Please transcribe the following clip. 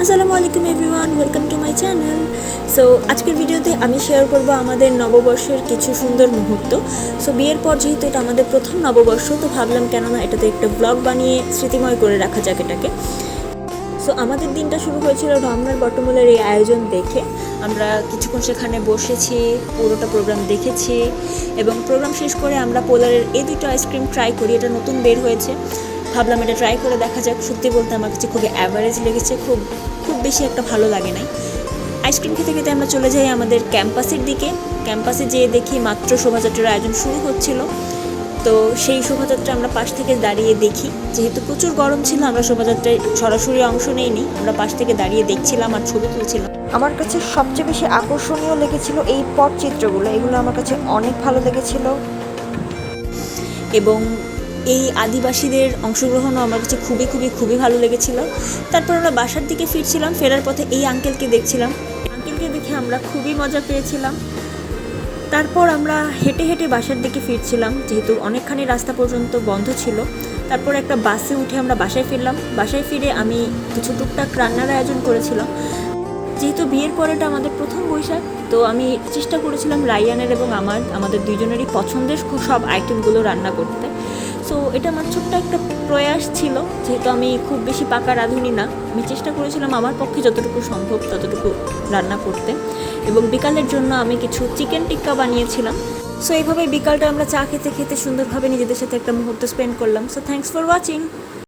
আসসালামু আলাইকুম everyone, welcome to my channel. So আজকের ভিডিওতে আমি শেয়ার করব আমাদের নববর্ষের কিছু সুন্দর মুহূর্ত। সো বিয়ের পর যেহেতু এটা আমাদের প্রথম নববর্ষ, তো ভাবলাম কেননা এটাতে একটা ব্লগ বানিয়ে স্মৃতিময় করে রাখা যাক এটাকে। সো আমাদের দিনটা শুরু হয়েছিল রমনার বটমূলের এই আয়োজন দেখে। আমরা কিছুক্ষণ সেখানে বসেছি, পুরোটা প্রোগ্রাম দেখেছি এবং প্রোগ্রাম শেষ করে আমরা পোলারের এই দুটো আইসক্রিম ট্রাই করি। এটা নতুন বের হয়েছে, ভাবলাম এটা ট্রাই করে দেখা যাক। সত্যি বলতে আমার কাছে খুবই অ্যাভারেজ লেগেছে, খুব বেশি একটা ভালো লাগে নাই। আইসক্রিম খেতে খেতে আমরা চলে যাই আমাদের ক্যাম্পাসের দিকে। ক্যাম্পাসে যেয়ে দেখি মাত্র শোভাযাত্রার আয়োজন শুরু হচ্ছিল। তো সেই শোভাযাত্রা আমরা পাশ থেকে দাঁড়িয়ে দেখি। যেহেতু প্রচুর গরম ছিল, আমরা শোভাযাত্রায় সরাসরি অংশ নেইনি, আমরা পাশ থেকে দাঁড়িয়ে দেখছিলাম আর ছবি তুলছিলাম। আমার কাছে সবচেয়ে বেশি আকর্ষণীয় লেগেছিল এই পটচিত্রগুলো। এগুলো আমার কাছে অনেক ভালো লেগেছিল এবং এই আদিবাসীদের অংশগ্রহণও আমার কাছে খুবই ভালো লেগেছিল। তারপর আমরা বাসার দিকে ফিরছিলাম, ফেরার পথে এই আঙ্কেলকে দেখছিলাম। আঙ্কেলকে দেখে আমরা খুবই মজা পেয়েছিলাম। তারপর আমরা হেঁটে হেঁটে বাসার দিকে ফিরছিলাম, যেহেতু অনেকখানি রাস্তা পর্যন্ত বন্ধ ছিল। তারপর একটা বাসে উঠে আমরা বাসায় ফিরলাম। বাসায় ফিরে আমি কিছু টুকটাক রান্নার আয়োজন করেছিলাম। যেহেতু বিয়ের পরেটা আমাদের প্রথম বৈশাখ, তো আমি চেষ্টা করেছিলাম রাইয়ানের এবং আমাদের দুইজনেরই পছন্দের সব আইটেমগুলো রান্না করতে। সো এটা আমার ছোট্ট একটা প্রয়াস ছিল। যেহেতু আমি খুব বেশি পাকা রাঁধুনি না, আমি চেষ্টা করেছিলাম আমার পক্ষে যতটুকু সম্ভব ততটুকু রান্না করতে। এবং বিকালের জন্য আমি কিছু চিকেন টিক্কা বানিয়েছিলাম। সো এইভাবে বিকালটা আমরা চা খেতে খেতে সুন্দরভাবে নিজেদের সাথে একটা মুহূর্ত স্পেন্ড করলাম। So thanks for watching.